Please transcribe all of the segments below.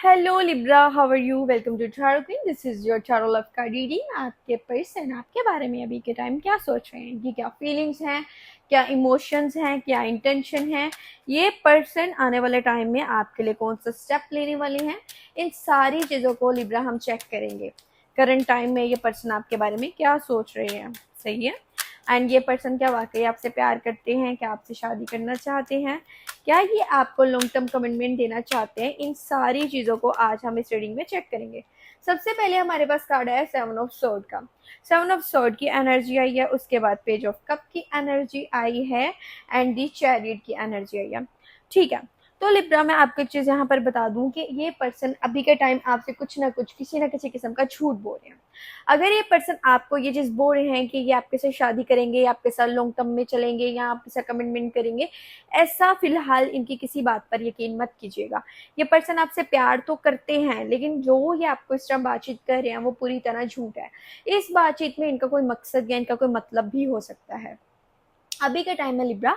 Hello Libra, how are you? Welcome to tarot queen. This is your tarot love card reading. आपके person आपके बारे में अभी के टाइम क्या सोच रहे हैं, कि क्या फीलिंग्स हैं, क्या इमोशंस हैं, क्या इंटेंशन है, ये पर्सन आने वाले टाइम में आपके लिए कौन सा स्टेप लेने वाले हैं, इन सारी चीज़ों को लिब्रा हम चेक करेंगे। करंट टाइम में ये पर्सन आपके बारे में क्या सोच रहे हैं, सही है। एंड ये पर्सन क्या वाकई आपसे प्यार करते हैं, क्या आपसे शादी करना चाहते हैं, क्या ये आपको लॉन्ग टर्म कमिटमेंट देना चाहते हैं, इन सारी चीज़ों को आज हम इस रीडिंग में चेक करेंगे। सबसे पहले हमारे पास कार्ड है 7 ऑफ सोर्ड का। 7 ऑफ सोर्ड की एनर्जी आई है, उसके बाद पेज ऑफ कप की एनर्जी आई है एंड दी चैरियट की एनर्जी आई है। ठीक है, तो लिब्रा मैं आपको एक चीज़ यहाँ पर बता दूं कि ये पर्सन अभी के टाइम आपसे कुछ ना कुछ, किसी ना किसी किस्म का झूठ बोल रहे हैं। अगर ये पर्सन आपको ये चीज़ बोल रहे हैं कि ये आपके साथ शादी करेंगे, आपके साथ लॉन्ग टर्म में चलेंगे या आपके साथ कमिटमेंट करेंगे, ऐसा फिलहाल इनकी किसी बात पर यकीन मत कीजिएगा। ये पर्सन आपसे प्यार तो करते हैं, लेकिन जो ये आपको इस तरह बातचीत कर रहे हैं वो पूरी तरह झूठ है। इस बातचीत में इनका कोई मकसद या इनका कोई मतलब भी हो सकता है। अभी के टाइम में लिब्रा,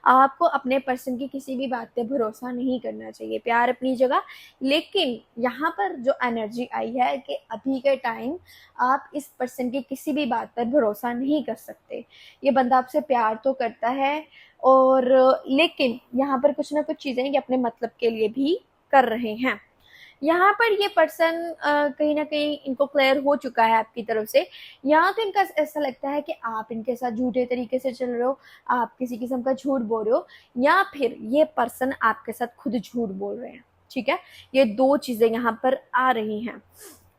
आपको अपने पर्सन की किसी भी बात पे भरोसा नहीं करना चाहिए। प्यार अपनी जगह, लेकिन यहाँ पर जो एनर्जी आई है कि अभी के टाइम आप इस पर्सन की किसी भी बात पर भरोसा नहीं कर सकते। ये बंदा आपसे प्यार तो करता है, और लेकिन यहाँ पर कुछ ना कुछ चीज़ें ये अपने मतलब के लिए भी कर रहे हैं। यहाँ पर ये पर्सन कहीं ना कहीं इनको क्लियर हो चुका है आपकी तरफ से। यहाँ तो इनका ऐसा लगता है कि आप इनके साथ झूठे तरीके से चल रहे हो, आप किसी किस्म का झूठ बोल रहे हो, या फिर ये पर्सन आपके साथ खुद झूठ बोल रहे हैं। ठीक है, ये दो चीज़ें यहाँ पर आ रही हैं।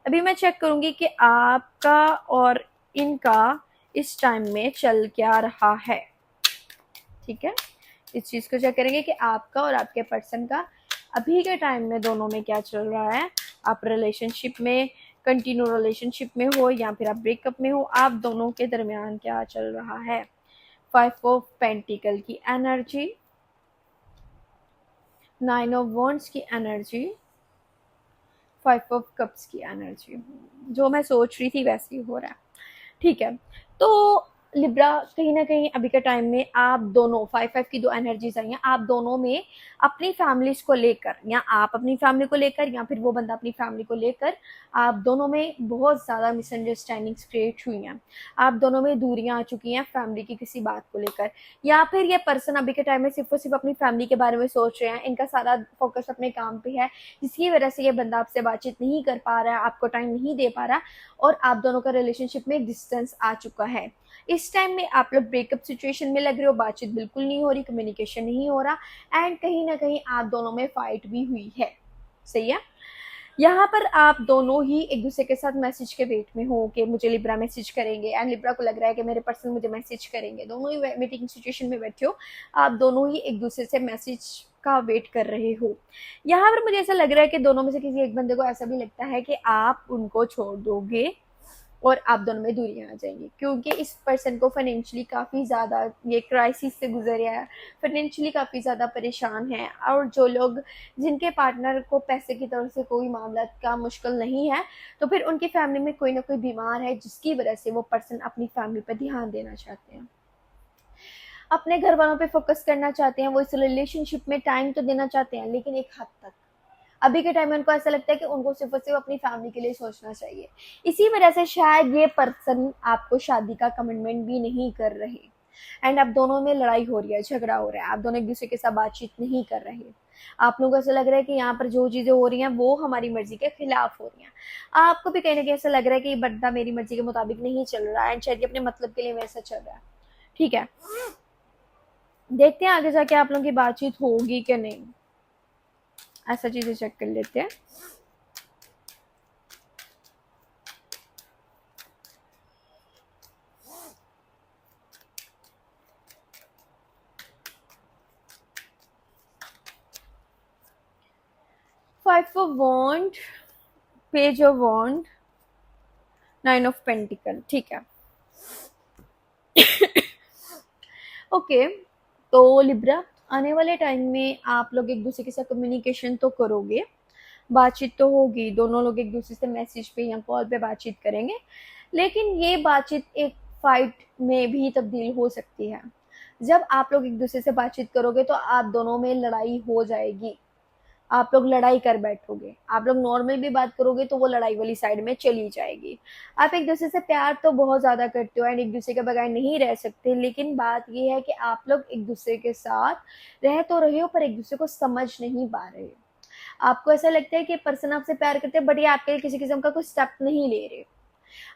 अभी मैं चेक करूँगी कि आपका और इनका इस टाइम में चल क्या रहा है। ठीक है, इस चीज़ को चेक करेंगे कि आपका और आपके पर्सन का अभी के टाइम में दोनों में क्या चल रहा है। आप रिलेशनशिप में, कंटिन्यू रिलेशनशिप में हो या फिर आप ब्रेकअप में हो, आप दोनों के दरमियान क्या चल रहा है। 5 ऑफ पेंटिकल की एनर्जी, 9 ऑफ वॉन्ड्स की एनर्जी, 5 ऑफ कप्स की एनर्जी। जो मैं सोच रही थी वैसे ही हो रहा है। ठीक है, तो लिब्रा कहीं ना कहीं अभी के टाइम में आप दोनों, 5 5 की दो एनर्जीज आई हैं, आप दोनों में अपनी फैमिलीज को लेकर, या आप अपनी फैमिली को लेकर या फिर वो बंदा अपनी फैमिली को लेकर, आप दोनों में बहुत ज़्यादा मिसअंडरस्टैंडिंग्स क्रिएट हुई हैं। आप दोनों में दूरियां आ चुकी हैं फैमिली की किसी बात को लेकर, या फिर ये पर्सन अभी के टाइम में सिर्फ और सिर्फ अपनी फैमिली के बारे में सोच रहे हैं। इनका सारा फोकस अपने काम पे है, जिसकी वजह से ये बंदा आपसे बातचीत नहीं कर पा रहा है, आपको टाइम नहीं दे पा रहा, और आप दोनों का रिलेशनशिप में एक डिस्टेंस आ चुका है। इस टाइम में आप लोग ब्रेकअप सिचुएशन में लग रहे हो, बातचीत बिल्कुल नहीं हो रही, कम्युनिकेशन नहीं हो रहा, एंड कहीं ना कहीं आप दोनों में फाइट भी हुई है। सही है, यहाँ पर आप दोनों ही एक दूसरे के साथ मैसेज के वेट में हो कि मुझे लिब्रा मैसेज करेंगे, एंड लिब्रा को लग रहा है कि मेरे पर्सन मुझे मैसेज करेंगे। दोनों ही मीटिंग सिचुएशन में बैठे हो, आप दोनों ही एक दूसरे से मैसेज का वेट कर रहे हो। यहाँ पर मुझे ऐसा लग रहा है कि दोनों में से किसी एक बंदे को ऐसा भी लगता है कि आप उनको छोड़ दोगे और आप दोनों में दूरियां आ जाएंगी, क्योंकि इस पर्सन को फाइनेंशियली काफ़ी ज़्यादा ये क्राइसिस से गुजर है, फाइनेंशियली काफ़ी ज़्यादा परेशान है। और जो लोग, जिनके पार्टनर को पैसे की तरफ से कोई मामला का मुश्किल नहीं है, तो फिर उनकी फैमिली में कोई ना कोई बीमार है, जिसकी वजह से वो पर्सन अपनी फैमिली पर ध्यान देना चाहते हैं, अपने घर वालों पे फोकस करना चाहते हैं। वो इस रिलेशनशिप में टाइम तो देना चाहते हैं, लेकिन एक हद तक। अभी के टाइम में उनको ऐसा लगता है कि उनको सिर्फ और सिर्फ अपनी फैमिली के लिए सोचना चाहिए। इसी वजह से शायद ये पर्सन आपको शादी का कमिटमेंट भी नहीं कर रहे, एंड अब दोनों में लड़ाई हो रही है, झगड़ा हो रहा है, आप दोनों एक दूसरे के साथ बातचीत नहीं कर रहे। आप लोगों को ऐसा लग रहा है कि यहाँ पर जो चीज़ें हो रही हैं वो हमारी मर्जी के खिलाफ हो रही हैं। आपको भी कहीं ना कहीं ऐसा लग रहा है कि ये बंदा मेरी मर्जी के मुताबिक नहीं चल रहा है, एंड शायद ये अपने मतलब के लिए वैसा चल रहा है। ठीक है, देखते हैं आगे जाके आप लोगों की बातचीत होगी कि नहीं, ऐसा चीजें चेक कर लेते हैं। Five of wand, page of wand, 9 of pentacle. ठीक है, ओके, तो लिब्रा आने वाले टाइम में आप लोग एक दूसरे के साथ कम्युनिकेशन तो करोगे, बातचीत तो होगी, दोनों लोग एक दूसरे से मैसेज पे या कॉल पे बातचीत करेंगे, लेकिन ये बातचीत एक फाइट में भी तब्दील हो सकती है। जब आप लोग एक दूसरे से बातचीत करोगे तो आप दोनों में लड़ाई हो जाएगी, आप लोग लड़ाई कर बैठोगे, आप लोग नॉर्मल भी बात करोगे तो वो लड़ाई वाली साइड में चली जाएगी। आप एक दूसरे से प्यार तो बहुत ज़्यादा करते हो एंड एक दूसरे के बगैर नहीं रह सकते, लेकिन बात ये है कि आप लोग एक दूसरे के साथ रह तो रहे हो पर एक दूसरे को समझ नहीं पा रहे। आपको ऐसा लगता है कि पर्सन आपसे प्यार करते हैं बट ये आपके लिए किसी किस्म का कोई स्टेप नहीं ले रहे।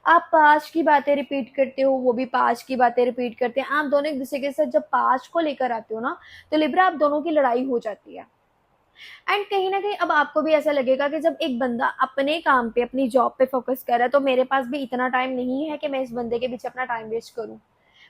आप पास्ट की बातें रिपीट करते हो, वो भी पास्ट की बातें रिपीट करते हैं। आप दोनों एक दूसरे के साथ जब पास्ट को लेकर आते हो ना, तो लिब्रा आप दोनों की लड़ाई हो जाती है। एंड कहीं ना कहीं अब आपको भी ऐसा लगेगा कि जब एक बंदा अपने काम पे, अपनी जॉब पे फोकस कर रहा है, तो मेरे पास भी इतना टाइम नहीं है कि मैं इस बंदे के पीछे अपना टाइम वेस्ट करूं।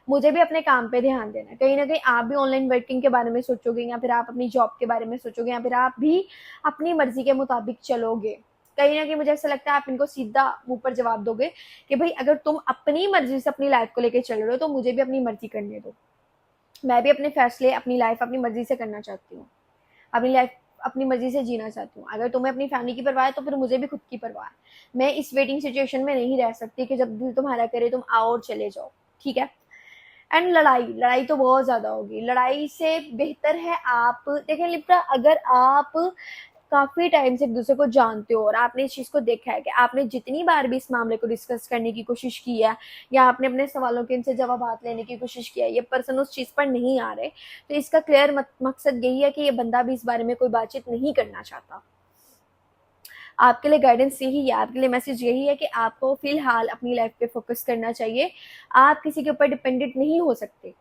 मुझे भी अपने काम पे ध्यान देना है। कहीं ना कहीं आप भी ऑनलाइन वर्किंग के बारे में सोचोगे, या फिर आप अपनी जॉब के बारे में सोचोगे, या फिर आप भी अपनी मर्जी के मुताबिक चलोगे। कहीं ना कहीं मुझे ऐसा लगता है आप इनको सीधा मुंह पर जवाब दोगे कि भाई अगर तुम अपनी मर्जी से अपनी लाइफ को लेकर चल रहे हो तो मुझे भी अपनी मर्जी करने दो। मैं भी अपने फैसले, अपनी लाइफ अपनी मर्जी से करना चाहती हूँ, अपनी लाइफ अपनी मर्जी से जीना चाहती हूँ। अगर तुम्हें अपनी फैमिली की परवाह है तो फिर मुझे भी खुद की परवाह है। मैं इस वेटिंग सिचुएशन में नहीं रह सकती कि जब दिल तुम्हारा करे तुम आओ और चले जाओ। ठीक है। एंड लड़ाई लड़ाई तो बहुत ज्यादा होगी। लड़ाई से बेहतर है आप देखें लिप्रा, अगर आप काफी टाइम से एक दूसरे को जानते हो और आपने इस चीज को देखा है कि आपने जितनी बार भी इस मामले को डिस्कस करने की कोशिश की है या आपने अपने सवालों के इनसे जवाब लेने की कोशिश किया है, ये पर्सन उस चीज पर नहीं आ रहे, तो इसका क्लियर मकसद यही है कि ये बंदा भी इस बारे में कोई बातचीत नहीं करना चाहता। आपके लिए गाइडेंस यही है, आपके लिए मैसेज यही है कि आपको फिलहाल अपनी लाइफ पे फोकस करना चाहिए। आप किसी के ऊपर डिपेंडेंट नहीं हो सकते,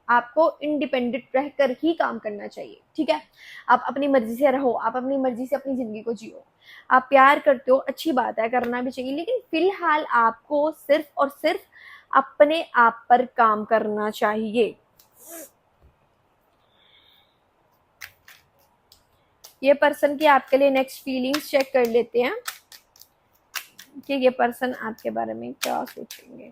आपको इंडिपेंडेंट रहकर ही काम करना चाहिए। ठीक है। आप अपनी मर्जी से रहो, आप अपनी मर्जी से अपनी जिंदगी को जियो। आप प्यार करते हो, अच्छी बात है, करना भी चाहिए, लेकिन फिलहाल आपको सिर्फ और सिर्फ अपने आप पर काम करना चाहिए। ये पर्सन की आपके लिए नेक्स्ट फीलिंग्स चेक कर लेते हैं कि ये पर्सन आपके बारे में क्या सोचेंगे।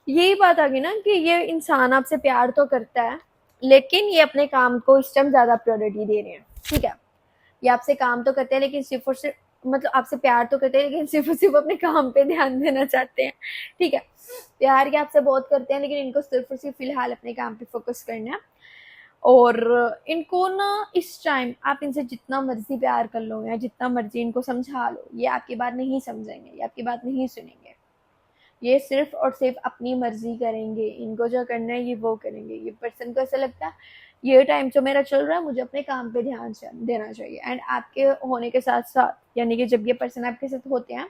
यही बात आ गई ना कि ये इंसान आपसे प्यार तो करता है लेकिन ये अपने काम को इस टाइम ज्यादा प्रायोरिटी दे रहे हैं। ठीक है। ये आपसे काम तो करते हैं लेकिन सिर्फ और सिर्फ, मतलब आपसे प्यार तो करते हैं लेकिन सिर्फ और सिर्फ अपने काम पे ध्यान देना चाहते हैं। ठीक है। प्यार के आपसे बहुत करते हैं लेकिन इनको सिर्फ और सिर्फ फिलहाल अपने काम पे फोकस करना है। और इनको ना इस टाइम आप इनसे जितना मर्जी प्यार कर लो या जितना मर्जी इनको समझा लो, ये आपकी बात नहीं समझेंगे, ये आपकी बात नहीं सुनेंगे। ये सिर्फ और सिर्फ अपनी मर्जी करेंगे, इनको जो करना है ये वो करेंगे। ये पर्सन को ऐसा लगता है ये टाइम जो मेरा चल रहा है मुझे अपने काम पे ध्यान देना चाहिए। एंड आपके होने के साथ साथ यानी कि जब ये पर्सन आपके साथ होते हैं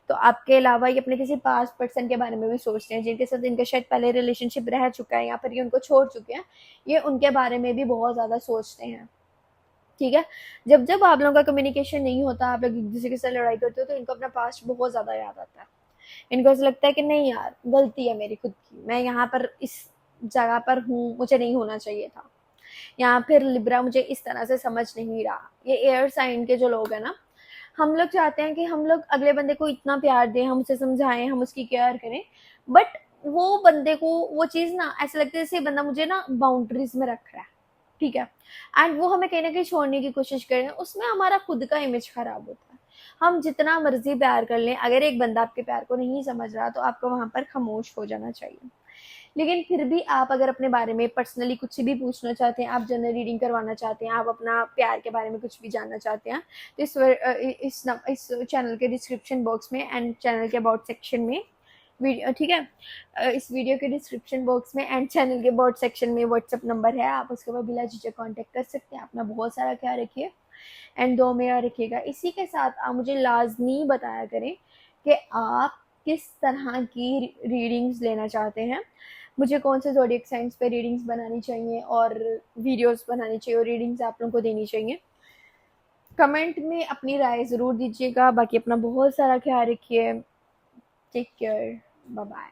तो आपके अलावा ये अपने किसी पास पर्सन के बारे में भी सोचते हैं जिनके साथ इनका शायद पहले रिलेशनशिप रह चुका है या फिर ये उनको छोड़ चुके हैं। ये उनके बारे में भी बहुत ज्यादा सोचते हैं। ठीक है। जब जब आप लोगों का कम्युनिकेशन नहीं होता, आप लोग एक दूसरे के साथ लड़ाई करते हो, तो इनको अपना पास्ट बहुत ज्यादा याद आता है। इनको ऐसा लगता है कि नहीं यार, गलती है मेरी खुद की, मैं यहाँ पर इस जगह पर हूँ, मुझे नहीं होना चाहिए था, या फिर लिब्रा मुझे इस तरह से समझ नहीं रहा। ये एयर साइन के जो लोग हैं ना, हम लोग चाहते हैं कि हम लोग अगले बंदे को इतना प्यार दें, हम उसे समझाएं, हम उसकी केयर करें, बट वो बंदे को वो चीज ना ऐसा लगता है जैसे बंदा मुझे ना बाउंड्रीज में रख रहा है। ठीक है। एंड वो हमें कहीं ना कहीं छोड़ने की कोशिश कर रहे हैं, उसमें हमारा खुद का इमेज खराब होता है। हम जितना मर्जी प्यार कर लें, अगर एक बंदा आपके प्यार को नहीं समझ रहा तो आपको वहां पर खामोश हो जाना चाहिए। लेकिन फिर भी आप अगर अपने बारे में पर्सनली कुछ भी पूछना चाहते हैं, आप जनरल रीडिंग करवाना चाहते हैं, आप अपना प्यार के बारे में कुछ भी जानना चाहते हैं, तो इस चैनल के डिस्क्रिप्शन बॉक्स में एंड चैनल के अबाउट सेक्शन में वीडियो, ठीक है, इस वीडियो के डिस्क्रिप्शन बॉक्स में एंड चैनल के अबाउट सेक्शन में व्हाट्सएप नंबर है, आप उसके बाद बिला झिझक कांटेक्ट कर सकते हैं। अपना बहुत सारा ख्याल रखिए एंड दो में याद रखिएगा। इसी के साथ आप मुझे लाजमी बताया करें कि आप किस तरह की रीडिंग्स लेना चाहते हैं, मुझे कौन से ज़ोडिएक साइंस पे रीडिंग्स बनानी चाहिए और वीडियोस बनानी चाहिए और रीडिंग्स आप लोगों को देनी चाहिए। कमेंट में अपनी राय ज़रूर दीजिएगा। बाकी अपना बहुत सारा ख्याल रखिए। Take care, bye bye.